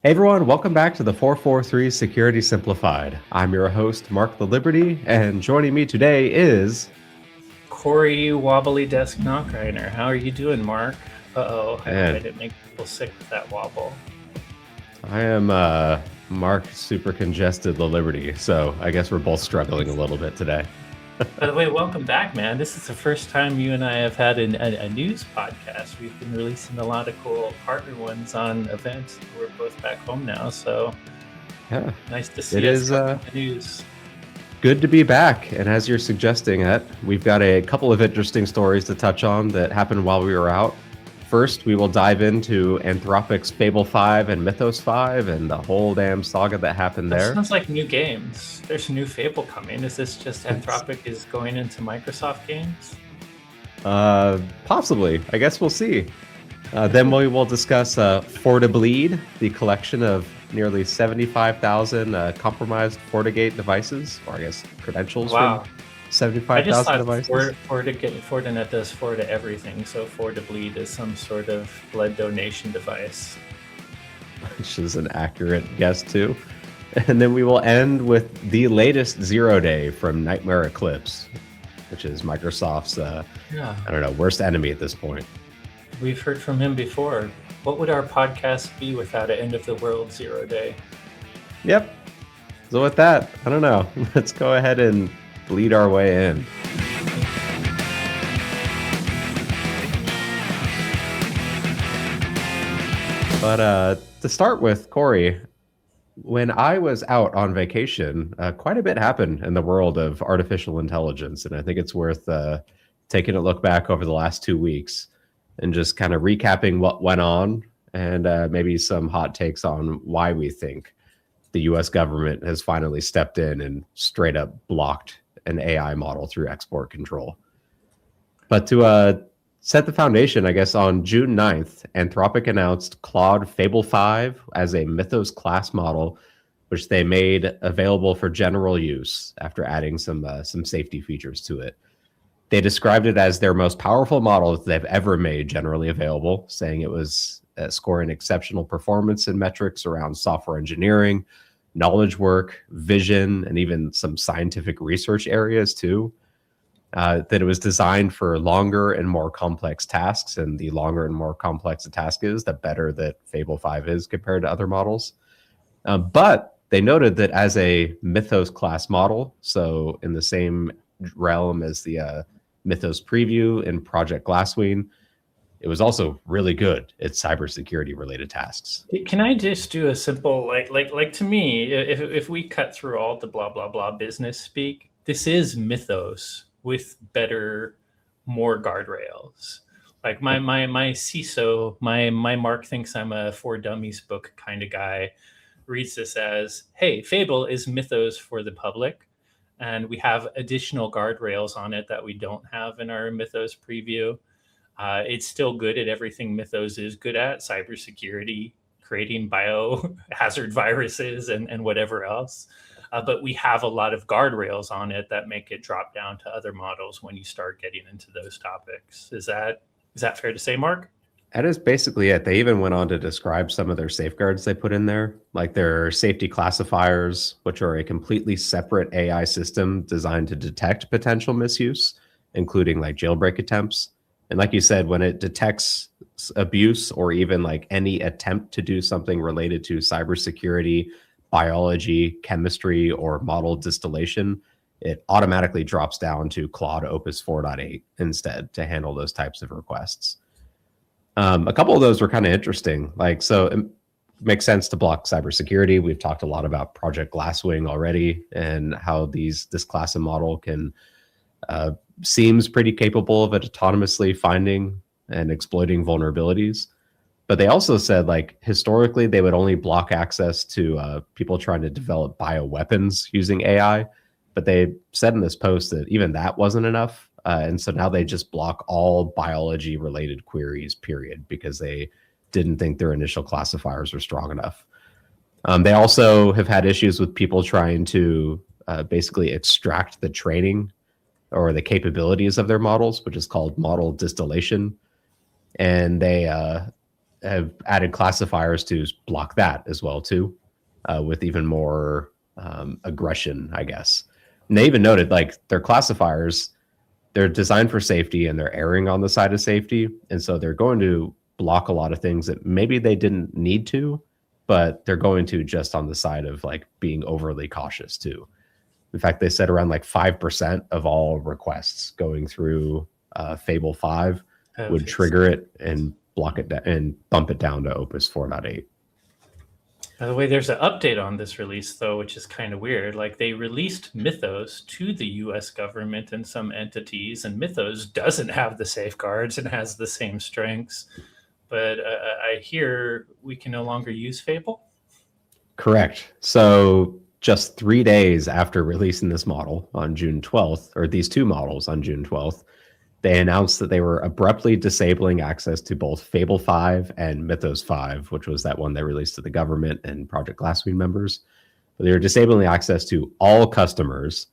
Hey everyone, welcome back to the 443 Security Simplified. I'm your host, Mark the Liberty, and joining me today is Corey Wobbly Desk Knockriner. How are you doing, Mark? Uh-oh, I hope I and didn't make people sick with that wobble. I am Mark Super Congested the Liberty, so I guess we're both struggling a little bit today. By the way, welcome back, man. This is the first time you and I have had a news podcast. We've been releasing a lot of cool partner ones on events. We're both back home now, so Yeah, nice to it see us is covering the news. good to be back, and as you're suggesting it, we've got a couple of interesting stories to touch on that happened while we were out. First, we will dive into Anthropic's Fable 5 and Mythos 5 and the whole damn saga that happened That there. sounds like new games. There's a new Fable coming. Is this just Anthropic is going into Microsoft games? Possibly. I guess we'll see. Then we will discuss FortiBleed, the collection of nearly 75,000 compromised FortiGate devices, or I guess credentials Wow. from I just 75,000 thought devices. Fortinet does Forti everything, so FortiBleed is some sort of blood donation device. Which is an accurate guess too. And then we will end with the latest 0-day from Nightmare Eclipse, which is Microsoft's, Yeah, I don't know, worst enemy at this point. we've heard from him before. What would our podcast be without an end of the world 0-day? Yep. So with that, I don't know. Let's go ahead and bleed our way in. But to start with, Corey, when I was out on vacation, quite a bit happened in the world of artificial intelligence. And I think it's worth taking a look back over the last 2 weeks and just kind of recapping what went on and maybe some hot takes on why we think the US government has finally stepped in and straight up blocked an AI model through export control. But to set the foundation, I guess on June 9th, Anthropic announced Claude Fable 5 as a Mythos class model, which they made available for general use after adding some safety features to it. They described it as their most powerful model that they've ever made generally available, saying it was scoring exceptional performance and metrics around software engineering, knowledge work, vision, and even some scientific research areas too. That it was designed for longer and more complex tasks, and the longer and more complex a task is, the better that Fable 5 is compared to other models. But they noted that as a Mythos class model, so in the same realm as the Mythos preview in Project Glasswing, it was also really good at cybersecurity related tasks. Can I just do a simple like to me, if we cut through all the blah blah blah business speak, this is Mythos with better, more guardrails. Like my CISO, my Mark thinks I'm a for dummies book kind of guy, reads this as, hey, Fable is Mythos for the public, and we have additional guardrails on it that we don't have in our Mythos preview. It's still good at everything Mythos is good at: cybersecurity, creating biohazard viruses, and whatever else. But we have a lot of guardrails on it that make it drop down to other models when you start getting into those topics. Is that fair to say, Mark? That is basically it. They even went on to describe some of their safeguards they put in there, like their safety classifiers, which are a completely separate AI system designed to detect potential misuse, including like jailbreak attempts. And like you said, when it detects abuse or even like any attempt to do something related to cybersecurity, biology, chemistry, or model distillation, it automatically drops down to Claude Opus 4.8 instead to handle those types of requests. A couple of those were kind of interesting. Like, so it makes sense to block cybersecurity. We've talked a lot about Project Glasswing already and how this class of model can seems pretty capable of autonomously finding and exploiting vulnerabilities. But they also said, like, historically, they would only block access to people trying to develop bioweapons using AI. But they said in this post that even that wasn't enough. And so now they just block all biology related queries, period, because they didn't think their initial classifiers were strong enough. They also have had issues with people trying to basically extract the training or the capabilities of their models, which is called model distillation. And they have added classifiers to block that as well too, with even more aggression, I guess. And they even noted like their classifiers, they're designed for safety and they're erring on the side of safety, and so they're going to block a lot of things that maybe they didn't need to, but they're going to just on the side of like being overly cautious too. In fact, they said around like 5% of all requests going through Fable 5 would trigger it and block it and bump it down to Opus 4.8. By the way, there's an update on this release, though, which is kind of weird. Like, they released Mythos to the US government and some entities, and Mythos doesn't have the safeguards and has the same strengths. But I hear we can no longer use Fable? Correct. So just 3 days after releasing this model on June 12th, or these two models on June 12th, they announced that they were abruptly disabling access to both Fable 5 and Mythos 5, which was that one they released to the government and Project Glasswing members. But they were disabling access to all customers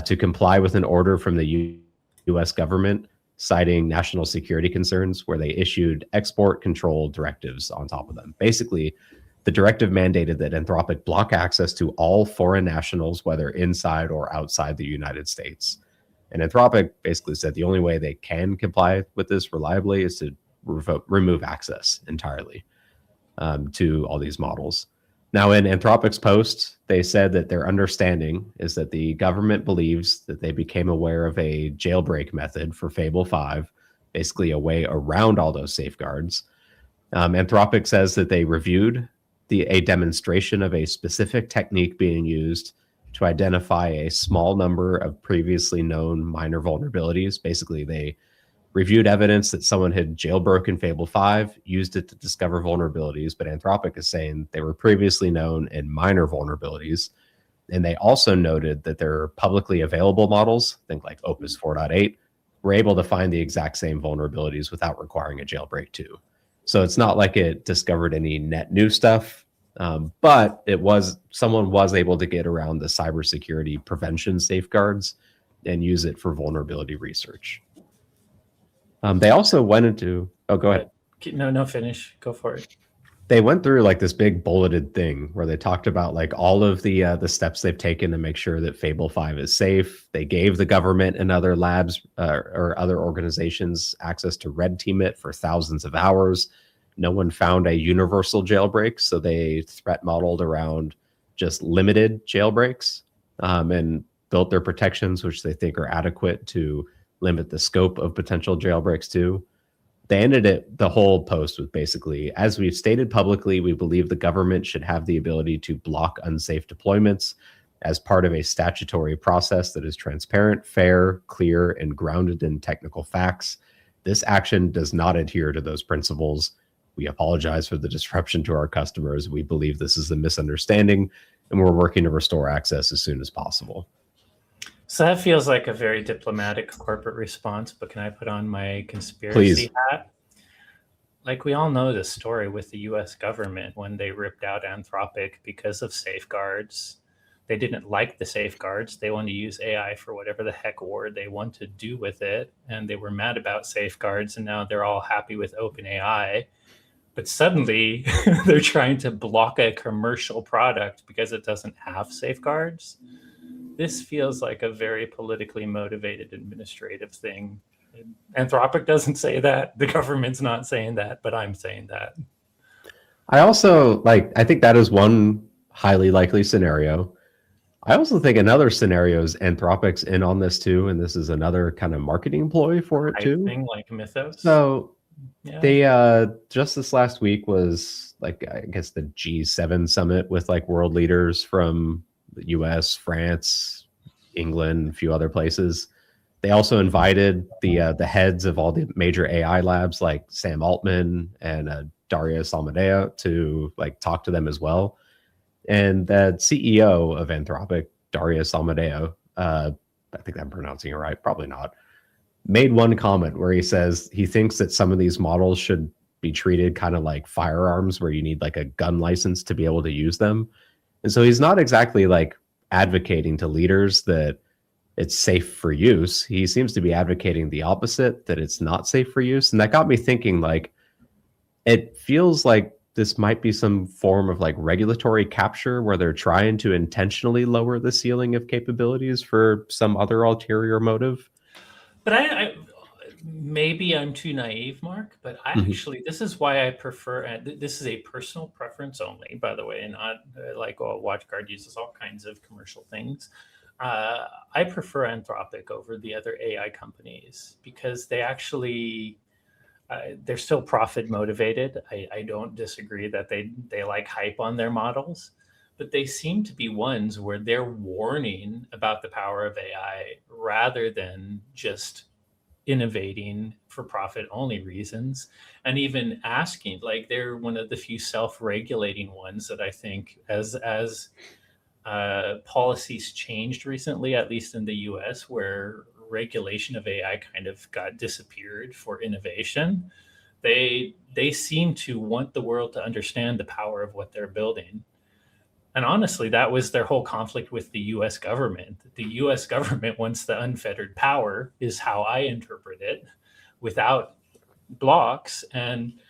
to comply with an order from the US government citing national security concerns, where they issued export control directives on top of them. Basically, the directive mandated that Anthropic block access to all foreign nationals, whether inside or outside the United States. And Anthropic basically said the only way they can comply with this reliably is to remove access entirely to all these models. Now, in Anthropic's post, they said that their understanding is that the government believes that they became aware of a jailbreak method for Fable 5, basically a way around all those safeguards. Anthropic says that they reviewed a demonstration of a specific technique being used to identify a small number of previously known minor vulnerabilities. Basically, they reviewed evidence that someone had jailbroken Fable 5, used it to discover vulnerabilities, but Anthropic is saying they were previously known and minor vulnerabilities. And they also noted that their publicly available models, think like Opus 4.8, were able to find the exact same vulnerabilities without requiring a jailbreak too. So it's not like it discovered any net new stuff. But someone was able to get around the cybersecurity prevention safeguards and use it for vulnerability research. They also went into, go ahead. No, finish. Go for it. They went through like this big bulleted thing where they talked about like all of the steps they've taken to make sure that Fable 5 is safe. They gave the government and other labs or other organizations access to red team it for thousands of hours. No one found a universal jailbreak, so they threat modeled around just limited jailbreaks and built their protections, which they think are adequate to limit the scope of potential jailbreaks too. They ended the whole post with basically, as we've stated publicly, we believe the government should have the ability to block unsafe deployments as part of a statutory process that is transparent, fair, clear, and grounded in technical facts. This action does not adhere to those principles. We apologize for the disruption to our customers. We believe this is a misunderstanding, and we're working to restore access as soon as possible. So that feels like a very diplomatic corporate response, but can I put on my conspiracy hat? Like, we all know the story with the US government when they ripped out Anthropic because of safeguards. They didn't like the safeguards. They wanted to use AI for whatever the heck word they want to do with it. And they were mad about safeguards, and now they're all happy with OpenAI. But suddenly they're trying to block a commercial product because it doesn't have safeguards. This feels like a very politically motivated administrative thing. Anthropic doesn't say that. The government's not saying that, but I'm saying that. I also I think that is one highly likely scenario. I also think another scenario is Anthropic's in on this too, and this is another kind of marketing ploy for it too. Thing like Mythos. So yeah. They just this last week was like, I guess, the G7 summit with like world leaders from the US, France, England, a few other places. They also invited the heads of all the major AI labs like Sam Altman and Darius Amadeo to like talk to them as well. And the CEO of Anthropic, Darius Amadeo, I think I'm pronouncing it right, probably not, made one comment where he says he thinks that some of these models should be treated kind of like firearms, where you need like a gun license to be able to use them. And so he's not exactly like advocating to leaders that it's safe for use. He seems to be advocating the opposite, that it's not safe for use. And that got me thinking, like, it feels like this might be some form of like regulatory capture where they're trying to intentionally lower the ceiling of capabilities for some other ulterior motive. But I maybe I'm too naive, Mark, but I Mhm. actually, this is why I prefer, and this is a personal preference only, by the way, and not like, oh, WatchGuard uses all kinds of commercial things. I prefer Anthropic over the other AI companies because they actually, they're still profit motivated. I don't disagree that they like hype on their models, but they seem to be ones where they're warning about the power of AI rather than just innovating for profit only reasons, and even asking, like, they're one of the few self-regulating ones that I think, as policies changed recently, at least in the US, where regulation of AI kind of got disappeared for innovation. They seem to want the world to understand the power of what they're building. And honestly, that was their whole conflict with the US government. The US government wants the unfettered power, is how I interpret it, without blocks. And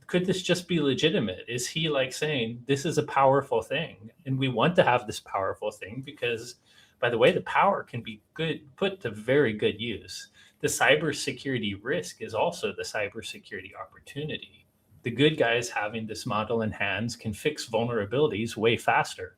could this just be legitimate? Is he like saying this is a powerful thing and we want to have this powerful thing because, by the way, the power can be good, put to very good use. The cybersecurity risk is also the cybersecurity opportunity. The good guys having this model in hands can fix vulnerabilities way faster,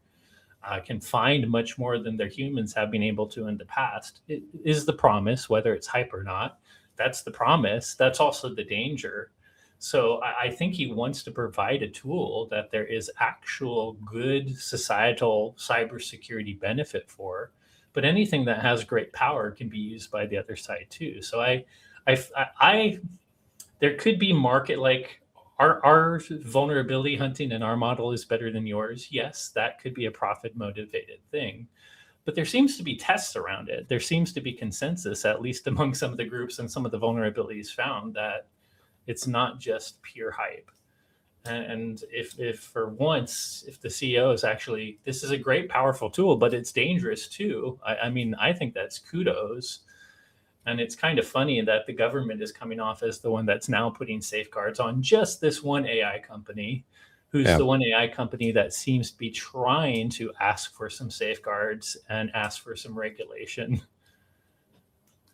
can find much more than their humans have been able to in the past. It is the promise, whether it's hype or not. That's the promise. That's also the danger. So I think he wants to provide a tool that there is actual good societal cybersecurity benefit for. But anything that has great power can be used by the other side too. So I there could be market, like, our vulnerability hunting and our model is better than yours. Yes, that could be a profit motivated thing, but there seems to be tests around it. There seems to be consensus, at least among some of the groups and some of the vulnerabilities found, that it's not just pure hype. And if for once, if the CEO is actually, this is a great powerful tool, but it's dangerous too. I mean, I think that's kudos. And it's kind of funny that the government is coming off as the one that's now putting safeguards on just this one AI company, who's Yeah, the one AI company that seems to be trying to ask for some safeguards and ask for some regulation.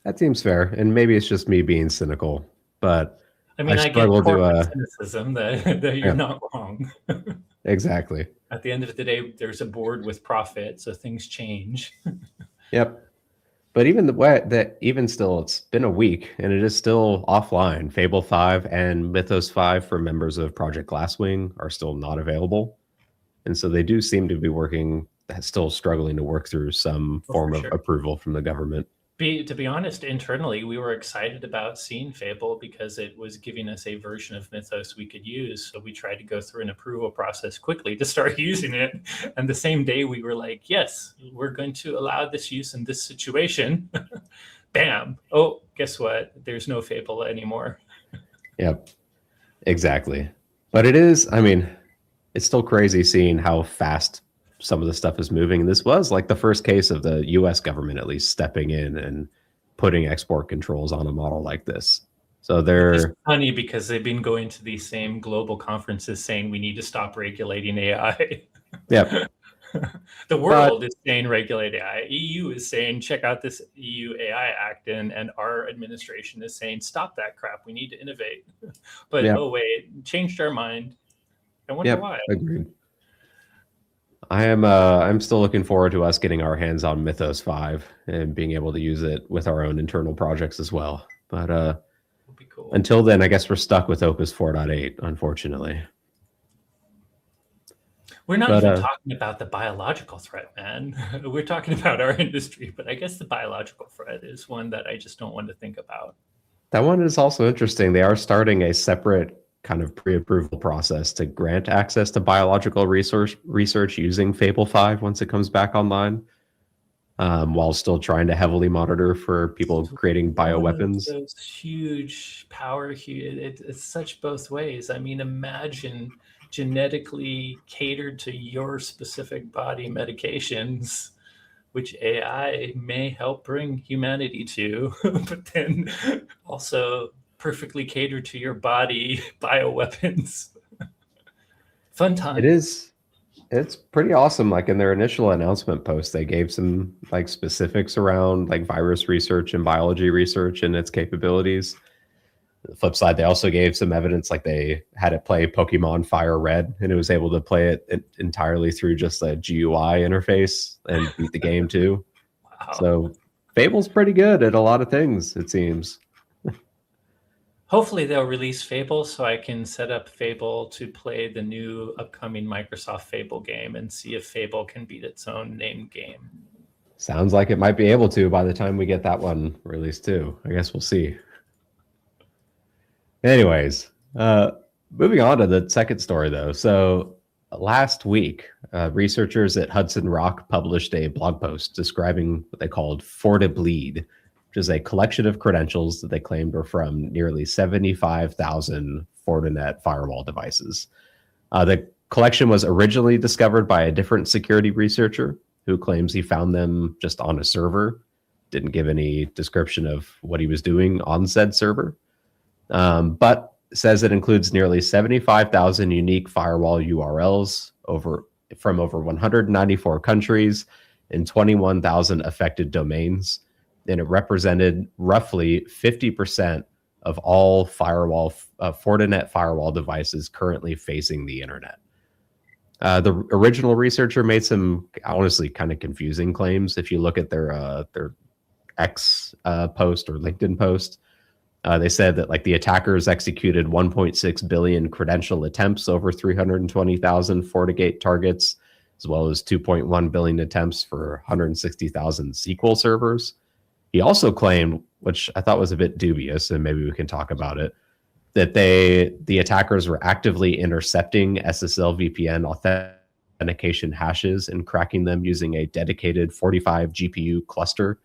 that seems fair. And maybe it's just me being cynical, but I I mean, I get struggle to, corporate cynicism that you're yeah, not wrong. exactly. At the end of the day, there's a board with profit, so things change. Yep. But even the way that even still, it's been a week and it is still offline. Fable 5 and Mythos 5 for members of Project Glasswing are still not available. And so they do seem to be working, still struggling to work through some Oh, for form of sure. approval from the government. To be honest, internally, we were excited about seeing Fable because it was giving us a version of Mythos we could use. So we tried to go through an approval process quickly to start using it. And the same day we were like, yes, we're going to allow this use in this situation. Bam. Oh, guess what? There's no Fable anymore. Yep, exactly. But it is, I mean, it's still crazy seeing how fast some of the stuff is moving. This was like the first case of the US government at least stepping in and putting export controls on a model like this. So Which is they're, funny because they've been going to these same global conferences saying we need to stop regulating AI. yeah. The But world is saying regulate AI. EU is saying check out this EU AI Act, and our administration is saying stop that crap. We need to innovate. But yeah, oh wait, changed our mind. I wonder yep, why. agreed. I'm still looking forward to us getting our hands on Mythos 5 and being able to use it with our own internal projects as well. But Would be cool. until then, I guess we're stuck with Opus 4.8, unfortunately. We're not But even talking about the biological threat, man. We're talking about our industry, but I guess the biological threat is one that I just don't want to think about. that one is also interesting. They are starting a separate kind of pre-approval process to grant access to biological research using Fable 5 once it comes back online, while still trying to heavily monitor for people creating One of bioweapons. those huge power, it's such both ways. I mean, imagine genetically catered to your specific body medications, which AI may help bring humanity to, but then also perfectly catered to your body bioweapons. Fun time. It is. It's pretty awesome. Like in their initial announcement post, they gave some like specifics around like virus research and biology research and its capabilities. The flip side, they also gave some evidence, like they had it play Pokemon Fire Red, and it was able to play it entirely through just a GUI interface and beat the game too. Wow. So Fable's pretty good at a lot of things, it seems. Hopefully they'll release Fable so I can set up Fable to play the new upcoming Microsoft Fable game and see if Fable can beat its own named game. Sounds like it might be able to by the time we get that one released too. I guess we'll see. Anyways, moving on to the second story though. So last week, researchers at Hudson Rock published a blog post describing what they called FortiBleed, which is a collection of credentials that they claimed were from nearly 75,000 Fortinet firewall devices. The collection was originally discovered by a different security researcher who claims he found them just on a server, didn't give any description of what he was doing on said server, but says it includes nearly 75,000 unique firewall URLs from over 194 countries and 21,000 affected domains. And it represented roughly 50% of all Fortinet firewall devices currently facing the internet. The original researcher made some honestly kind of confusing claims. If you look at their X post or LinkedIn post, they said that like the attackers executed 1.6 billion credential attempts over 320,000 FortiGate targets, as well as 2.1 billion attempts for 160,000 SQL servers. He also claimed, which I thought was a bit dubious, and maybe we can talk about it, that the attackers were actively intercepting SSL VPN authentication hashes and cracking them using a dedicated 45 GPU cluster.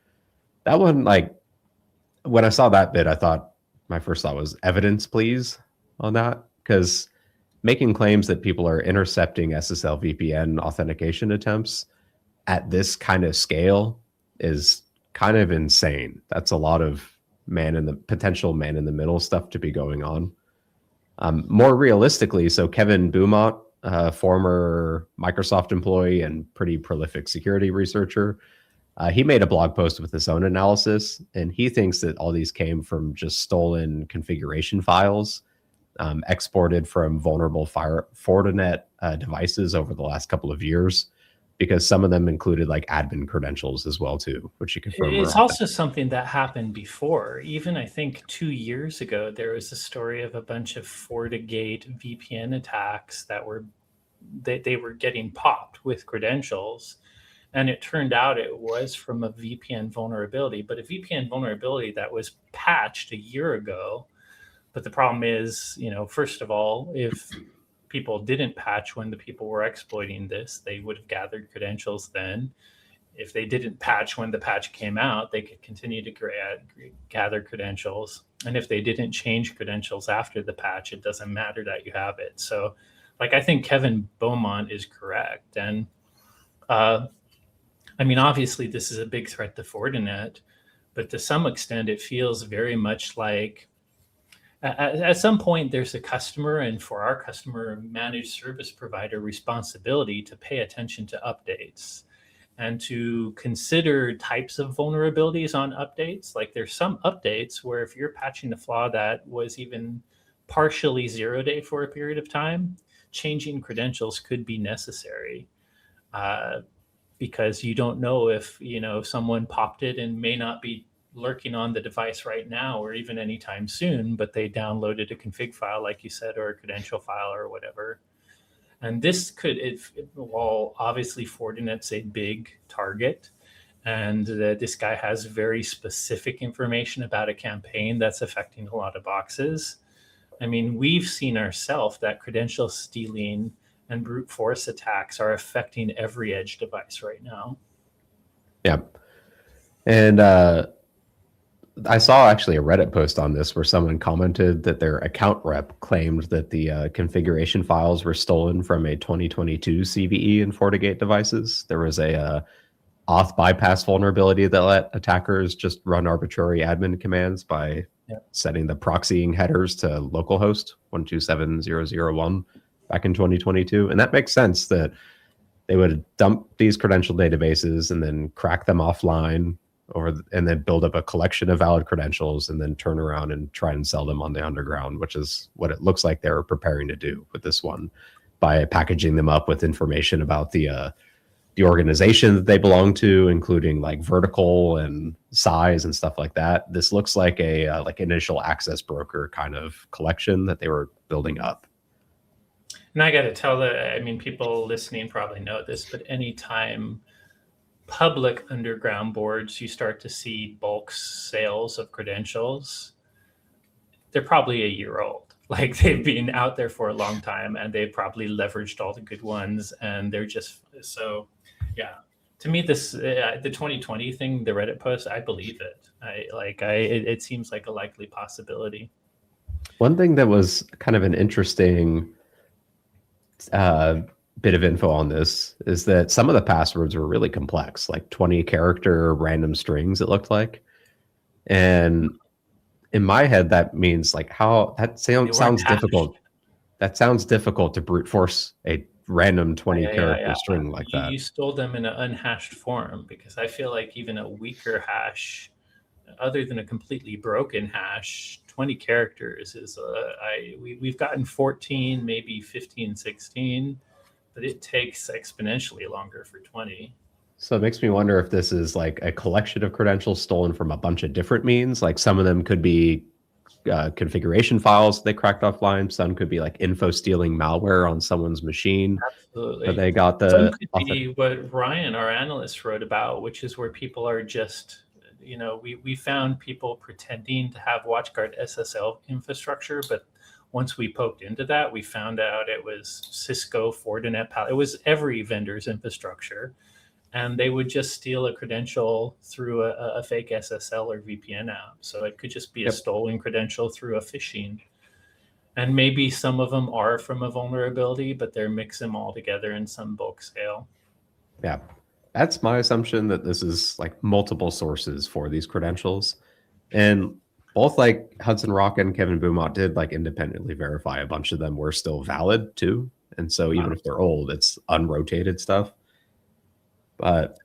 That one, like, when I saw that bit, I thought, my first thought was evidence, please, on that, because making claims that people are intercepting SSL VPN authentication attempts at this kind of scale is kind of insane. That's a lot of potential man in the middle stuff to be going on. More realistically, so Kevin Beaumont, former Microsoft employee and pretty prolific security researcher, he made a blog post with his own analysis, and he thinks that all these came from just stolen configuration files exported from vulnerable Fortinet devices over the last couple of years, because some of them included like admin credentials as well too, which you confirm. It's also something that happened before. Even I think 2 years ago, there was a story of a bunch of FortiGate VPN attacks that they were getting popped with credentials. And it turned out it was from a VPN vulnerability, but a VPN vulnerability that was patched a year ago. But the problem is, first of all, if people didn't patch when the people were exploiting this, they would have gathered credentials then. If they didn't patch when the patch came out, they could continue to gather credentials. And if they didn't change credentials after the patch, it doesn't matter that you have it. So, I think Kevin Beaumont is correct. And obviously this is a big threat to Fortinet, but to some extent it feels very much like at some point there's a customer, and for our customer managed service provider responsibility to pay attention to updates and to consider types of vulnerabilities on updates. Like there's some updates where if you're patching a flaw that was even partially 0-day for a period of time, changing credentials could be necessary. Because you don't know if someone popped it and may not be lurking on the device right now or even anytime soon, but they downloaded a config file, like you said, or a credential file or whatever. And this could, while obviously Fortinet's a big target, and this guy has very specific information about a campaign that's affecting a lot of boxes. We've seen ourselves that credential stealing and brute force attacks are affecting every edge device right now. Yeah. And I saw actually a Reddit post on this where someone commented that their account rep claimed that the configuration files were stolen from a 2022 CVE in FortiGate devices. There was a auth bypass vulnerability that let attackers just run arbitrary admin commands by setting the proxying headers to localhost 127.0.0.1 back in 2022. And that makes sense that they would dump these credential databases and then crack them offline and then build up a collection of valid credentials and then turn around and try and sell them on the underground, which is what it looks like they were preparing to do with this one by packaging them up with information about the organization that they belong to, including like vertical and size and stuff like that. This looks like a like initial access broker kind of collection that they were building up. And I got to tell I mean, people listening probably know this, but anytime public underground boards, you start to see bulk sales of credentials, they're probably a year old. Like they've been out there for a long time and they've probably leveraged all the good ones. And they're just so, yeah. To me, this the 2020 thing, the Reddit post, I believe it. It seems like a likely possibility. One thing that was kind of an interesting bit of info on this is that some of the passwords were really complex, like 20 character random strings, it looked like. And in my head, that means like how that sounds difficult. That sounds difficult to brute force a random 20 character string like that. You stole them in an unhashed form, because I feel like even a weaker hash, other than a completely broken hash, 20 characters is we've gotten 14, maybe 15, 16, but it takes exponentially longer for 20. So it makes me wonder if this is like a collection of credentials stolen from a bunch of different means. Like some of them could be configuration files they cracked offline. Some could be like info stealing malware on someone's machine. Absolutely. But they got the. Some could be what Ryan, our analyst, wrote about, which is where people are just, you know, we found people pretending to have WatchGuard SSL infrastructure, but once we poked into that, we found out it was Cisco, Fortinet, it was every vendor's infrastructure. And they would just steal a credential through a fake SSL or VPN app. So it could just be a stolen credential through a phishing. And maybe some of them are from a vulnerability, but they're mixing them all together in some bulk sale. Yeah, that's my assumption, that this is like multiple sources for these credentials. And both like Hudson Rock and Kevin Beaumont did like independently verify a bunch of them were still valid too. And so even if they're old, it's unrotated stuff. But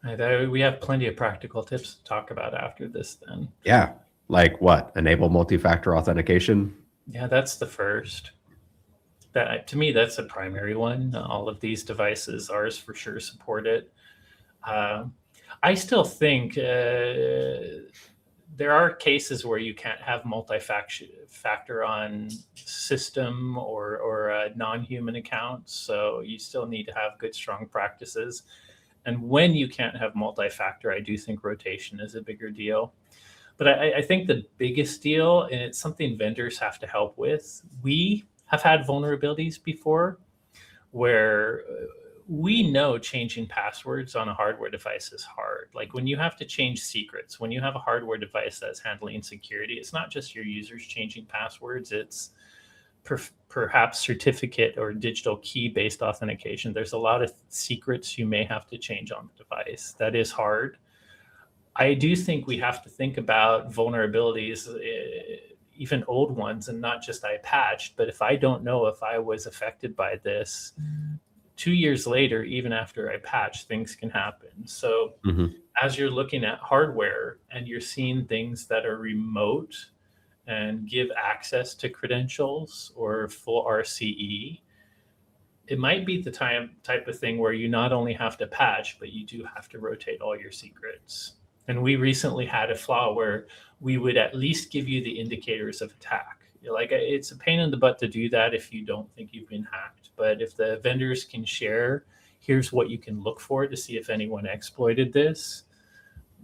we have plenty of practical tips to talk about after this then. Yeah. Like what? Enable multi-factor authentication? Yeah, that's the first. That, to me, that's a primary one. All of these devices, ours for sure, support it. I still think there are cases where you can't have multi-factor on system or non-human accounts. So you still need to have good, strong practices. And when you can't have multi-factor, I do think rotation is a bigger deal. But I think the biggest deal, and it's something vendors have to help with, we have had vulnerabilities before where we know changing passwords on a hardware device is hard. Like when you have to change secrets, when you have a hardware device that's handling security, it's not just your users changing passwords, it's perhaps certificate or digital key based authentication. There's a lot of secrets you may have to change on the device. That is hard. I do think we have to think about vulnerabilities, even old ones, and not just I patched, but if I don't know if I was affected by this, 2 years later, even after I patch, things can happen. So as you're looking at hardware and you're seeing things that are remote and give access to credentials or full RCE, it might be the type of thing where you not only have to patch, but you do have to rotate all your secrets. And we recently had a flaw where we would at least give you the indicators of attack. Like, it's a pain in the butt to do that if you don't think you've been hacked. But if the vendors can share, here's what you can look for to see if anyone exploited this,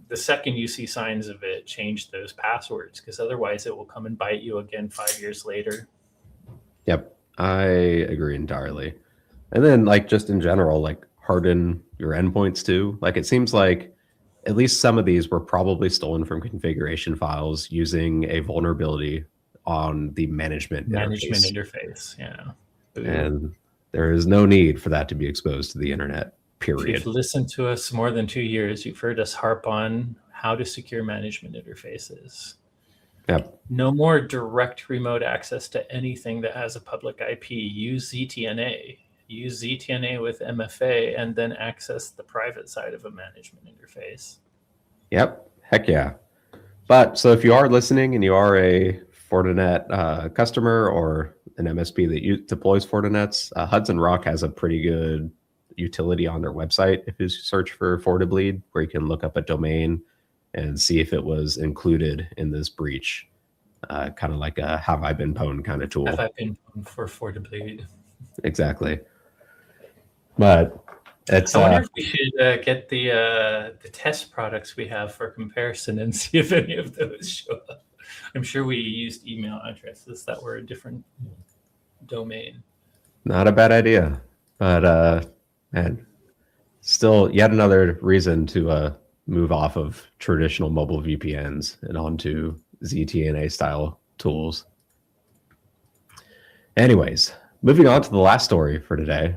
the second you see signs of it, change those passwords, because otherwise it will come and bite you again 5 years later. Yep, I agree entirely. And then like just in general, like harden your endpoints too. Like it seems like at least some of these were probably stolen from configuration files using a vulnerability on the management interface. Yeah. And there is no need for that to be exposed to the internet, period. If you've listened to us more than 2 years, you've heard us harp on how to secure management interfaces. Yep. No more direct remote access to anything that has a public IP. Use ZTNA. Use ZTNA with MFA and then access the private side of a management interface. Yep. Heck yeah. But so if you are listening and you are a Fortinet customer or an MSP that deploys Fortinets, Hudson Rock has a pretty good utility on their website if you search for FortiBleed, where you can look up a domain and see if it was included in this breach. Kind of like a have I been pwned kind of tool. Have I been pwned for FortiBleed? Exactly. But it's. I wonder if we should get the test products we have for comparison and see if any of those show up. I'm sure we used email addresses that were a different domain. Not a bad idea, but man, still yet another reason to move off of traditional mobile VPNs and onto ZTNA style tools. Anyways, moving on to the last story for today.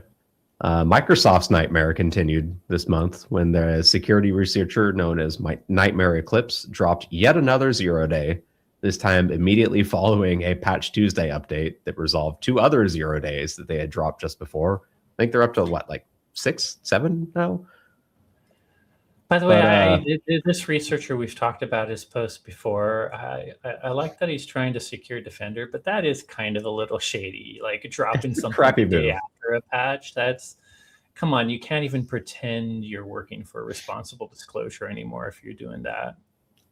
Microsoft's nightmare continued this month when the security researcher known as Nightmare Eclipse dropped yet another 0-day, this time immediately following a Patch Tuesday update that resolved 2 other 0 days that they had dropped just before. I think they're up to what, like 6, 7 now? By the way, this researcher we've talked about his post before. I like that he's trying to secure Defender, but that is kind of a little shady. Like dropping something crappy the day move after a patch. That's, come on, you can't even pretend you're working for responsible disclosure anymore if you're doing that.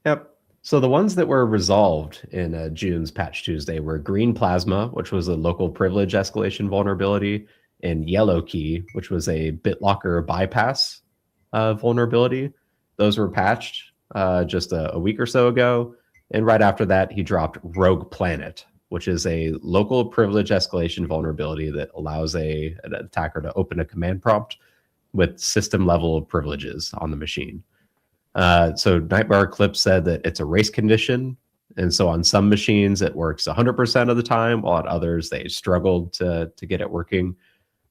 Yep. So the ones that were resolved in June's Patch Tuesday were Green Plasma, which was a local privilege escalation vulnerability, and Yellow Key, which was a BitLocker bypass vulnerability. Those were patched just a week or so ago. And right after that, he dropped Rogue Planet, which is a local privilege escalation vulnerability that allows an attacker to open a command prompt with system level privileges on the machine. So Nightmare Eclipse said that it's a race condition. And so on some machines, it works 100% of the time, while on others, they struggled to get it working.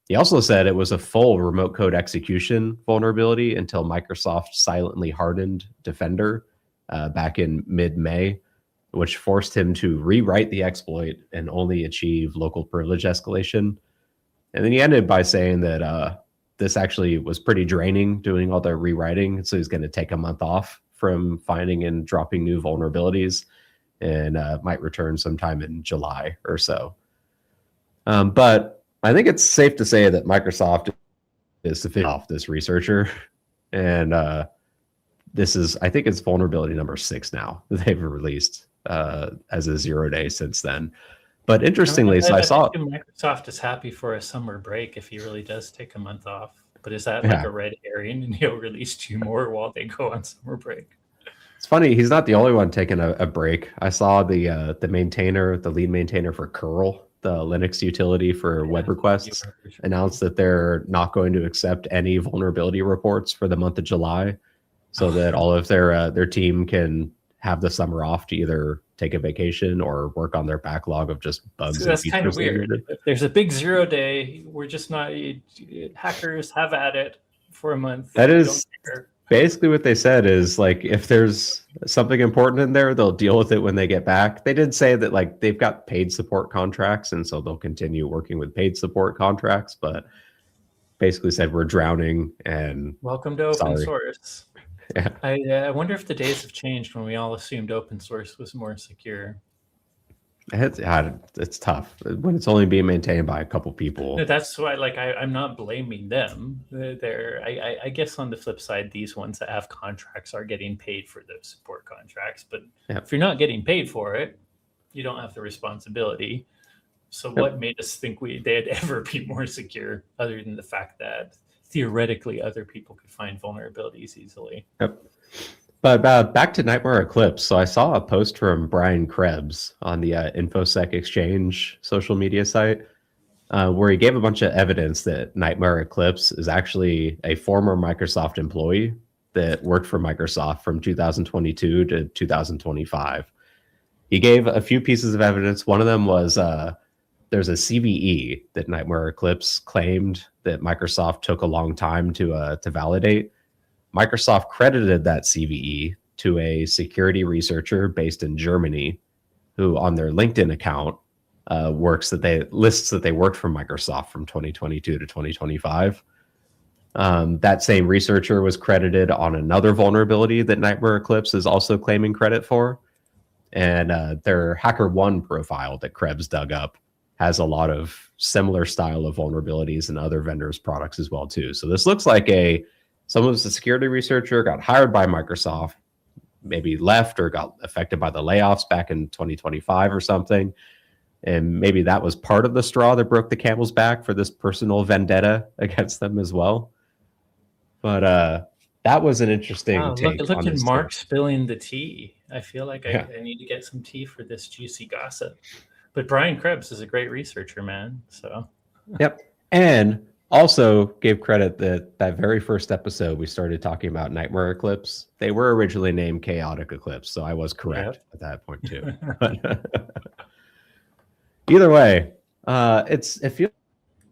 He also said it was a full remote code execution vulnerability until Microsoft silently hardened Defender back in mid-May, which forced him to rewrite the exploit and only achieve local privilege escalation. And then he ended by saying that this actually was pretty draining doing all the rewriting. So he's going to take a month off from finding and dropping new vulnerabilities and might return sometime in July or so. But I think it's safe to say that Microsoft is sufficient off this researcher. And this is, I think it's vulnerability number 6 now that they've released as a 0 day since then. But interestingly, I saw Microsoft is happy for a summer break if he really does take a month off. But is that like a red herring and he'll release 2 more while they go on summer break? It's funny, he's not the only one taking a break. I saw the maintainer, the lead maintainer for curl, the Linux utility for web requests, announced that they're not going to accept any vulnerability reports for the month of July, so that all of their team can have the summer off to either take a vacation or work on their backlog of just bugs. So that's kind of weird. If there's a big 0 day, we're just not, hackers have at it for a month. That is basically what they said, is like, if there's something important in there, they'll deal with it when they get back. They did say that like they've got paid support contracts, and so they'll continue working with paid support contracts, but basically said we're drowning and welcome to open source. Yeah. I wonder if the days have changed when we all assumed open source was more secure. It's tough when it's only being maintained by a couple people. That's why, like, I'm not blaming them. I guess on the flip side, these ones that have contracts are getting paid for those support contracts. But if you're not getting paid for it, you don't have the responsibility. So what made us think they'd ever be more secure, other than the fact that theoretically other people could find vulnerabilities easily? Yep. But back to Nightmare Eclipse. So I saw a post from Brian Krebs on the InfoSec Exchange social media site where he gave a bunch of evidence that Nightmare Eclipse is actually a former Microsoft employee that worked for Microsoft from 2022 to 2025. He gave a few pieces of evidence. One of them was there's a CVE that Nightmare Eclipse claimed that Microsoft took a long time to validate. Microsoft credited that CVE to a security researcher based in Germany who on their LinkedIn account lists that they worked for Microsoft from 2022 to 2025. That same researcher was credited on another vulnerability that Nightmare Eclipse is also claiming credit for. And their HackerOne profile that Krebs dug up has a lot of similar style of vulnerabilities in other vendors' products as well, too. So this looks like someone was a security researcher, got hired by Microsoft, maybe left or got affected by the layoffs back in 2025 or something. And maybe that was part of the straw that broke the camel's back for this personal vendetta against them as well. But that was an interesting take. Look at Mark spilling the tea. I feel like I need to get some tea for this juicy gossip. But Brian Krebs is a great researcher, man. So yep. And also gave credit that very first episode we started talking about Nightmare Eclipse. They were originally named Chaotic Eclipse, so I was correct at that point too. Either way, it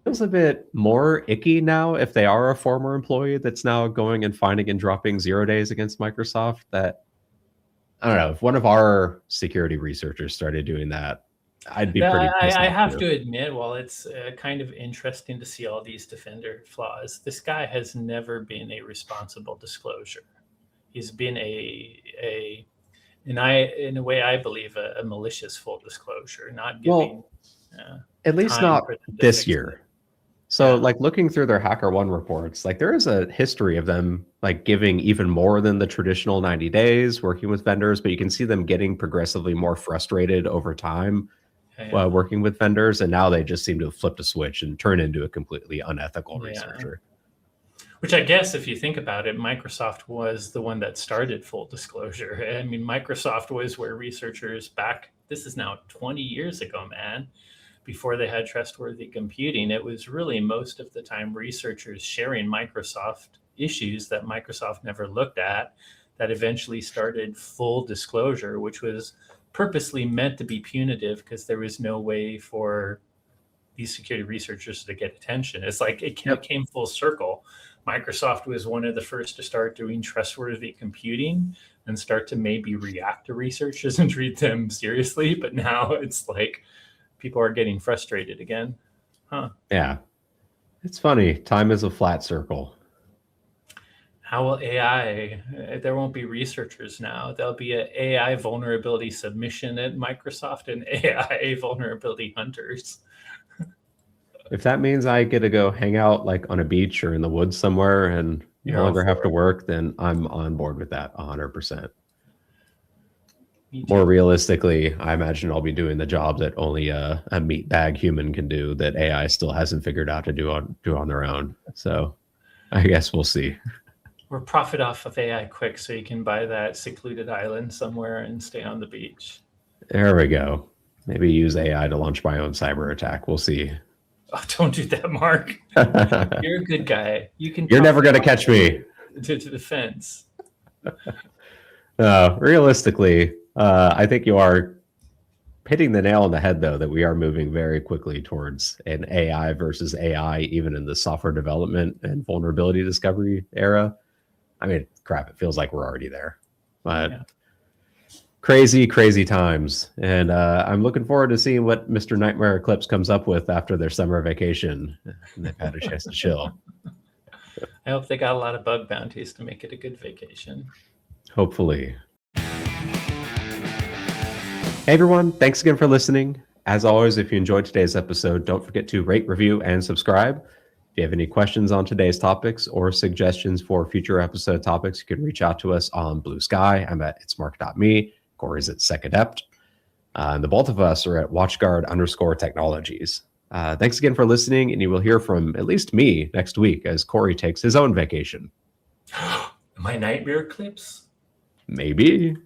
feels a bit more icky now if they are a former employee that's now going and finding and dropping 0 days against Microsoft. That, I don't know, if one of our security researchers started doing that, I'd be pretty pissed I off have too. to admit, while it's kind of interesting to see all these defender flaws, this guy has never been a responsible disclosure. He's been in a way I believe a malicious full disclosure, not giving at least not this year. So like looking through their HackerOne reports, like there is a history of them like giving even more than the traditional 90 days working with vendors, but you can see them getting progressively more frustrated over time while working with vendors. And now they just seem to have flipped a switch and turn into a completely unethical researcher. Which I guess if you think about it, Microsoft was the one that started full disclosure. I mean, Microsoft was where researchers this is now 20 years ago, man. Before they had trustworthy computing, it was really most of the time researchers sharing Microsoft issues that Microsoft never looked at that eventually started full disclosure, which was purposely meant to be punitive because there was no way for these security researchers to get attention. It's like it came full circle. Microsoft was one of the first to start doing trustworthy computing and start to maybe react to researchers and treat them seriously. But now it's like people are getting frustrated again. Yeah. It's funny. Time is a flat circle. How will AI, there won't be researchers now. There'll be an AI vulnerability submission at Microsoft and AI vulnerability hunters. If that means I get to go hang out like on a beach or in the woods somewhere and no longer have to work, then I'm on board with that 100%. More realistically, I imagine I'll be doing the job that only a meatbag human can do that AI still hasn't figured out to do on their own. So I guess we'll see. Or profit off of AI quick so you can buy that secluded island somewhere and stay on the beach. There we go. Maybe use AI to launch my own cyber attack. We'll see. Oh, don't do that, Mark. You're a good guy. You're never going to catch me. To the fence. Realistically, I think you are hitting the nail on the head, though, that we are moving very quickly towards an AI versus AI, even in the software development and vulnerability discovery era. I mean, crap, it feels like we're already there. But crazy, crazy times. And I'm looking forward to seeing what Mr. Nightmare Eclipse comes up with after their summer vacation. And they've had a chance to chill. I hope they got a lot of bug bounties to make it a good vacation. Hopefully. Hey everyone, thanks again for listening. As always, if you enjoyed today's episode, don't forget to rate, review, and subscribe. If you have any questions on today's topics or suggestions for future episode topics, you can reach out to us on Blue Sky. I'm at itsmark.me. Corey's at SecAdept. And the both of us are at watchguard_technologies. Thanks again for listening, and you will hear from at least me next week as Corey takes his own vacation. My Nightmare Eclipse? Maybe.